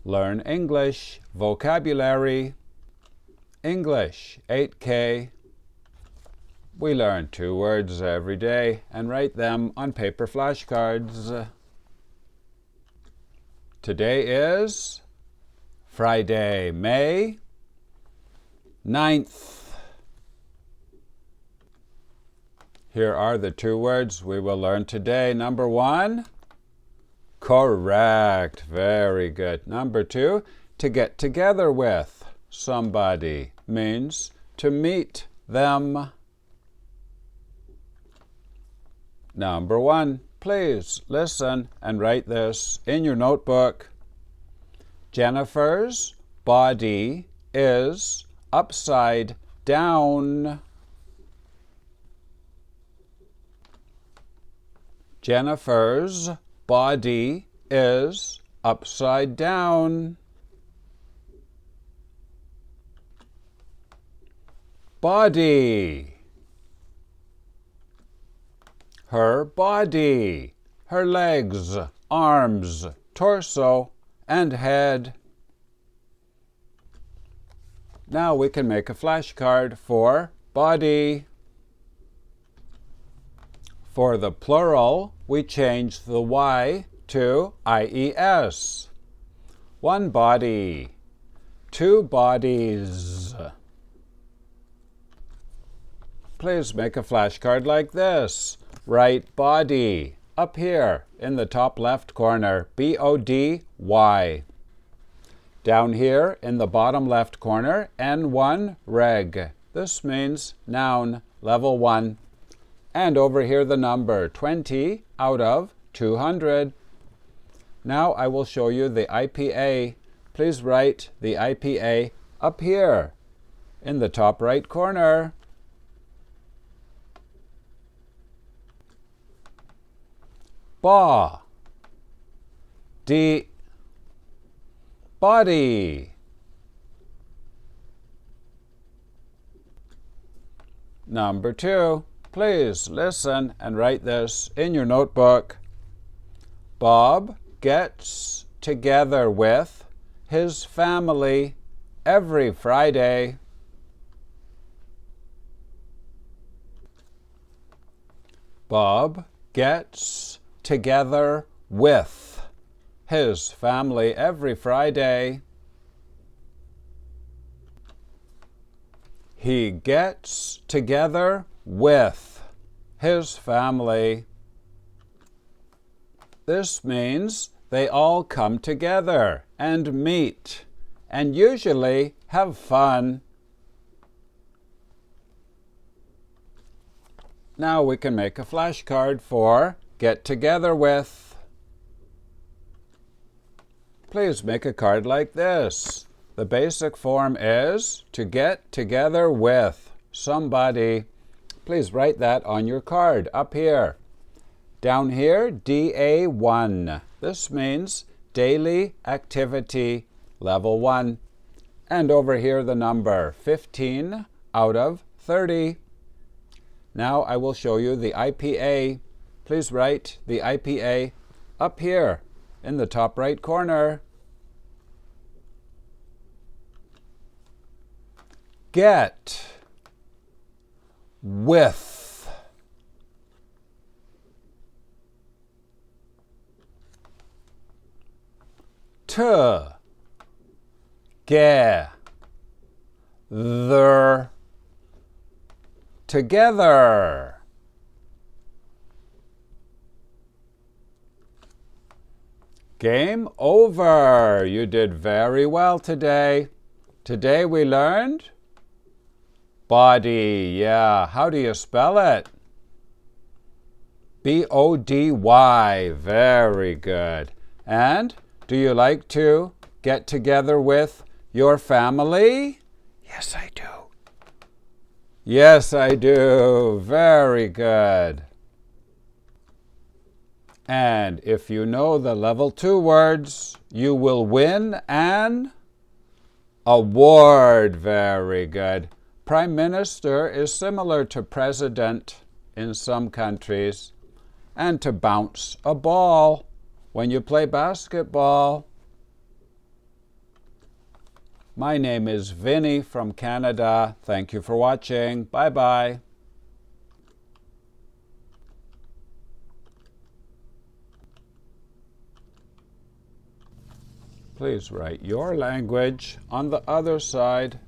Learn English Vocabulary English 8K. We learn 2 words every day and write them on paper flashcards. Today is Friday, May 9th. Here are the 2 words we will learn today. Number 1, correct. Very good. Number 2, to get together with somebody means to meet them. Number 1, please listen and write this in your notebook. Jennifer's body is upside down. Jennifer's body is upside down. Body. Her body. Her legs, arms, torso, and head. Now we can make a flashcard for body. For the plural, we change the Y to IES. 1 body, 2 bodies. Please make a flashcard like this. Write body up here in the top left corner, B-O-D-Y. Down here in the bottom left corner, N1 reg. This means noun, level 1. And over here the number, 20 out of 200. Now I will show you the IPA. Please write the IPA up here in the top right corner. Ba. D. Body. Number 2. Please listen and write this in your notebook. Bob gets together with his family every Friday. Bob gets together with his family every Friday. He gets together with his family. This means they all come together and meet and usually have fun. Now we can make a flashcard for get together with. Please make a card like this. The basic form is to get together with somebody. Please write that on your card up here. Down here, DA1. This means daily activity, level 1. And over here the number, 15 out of 30. Now I will show you the IPA. Please write the IPA up here in the top right corner. Get with. To. Gather. Together. Game over. You did very well today. Today we learned body. Yeah, how do you spell it? B-O-D-Y. Very good. And do you like to get together with your family? Yes, I do. Yes, I do. Very good. And if you know the level 2 words, you will win an award. Very good. Prime Minister is similar to President in some countries. And to bounce a ball when you play basketball. My name is Vinny from Canada. Thank you for watching. Bye-bye. Please write your language on the other side.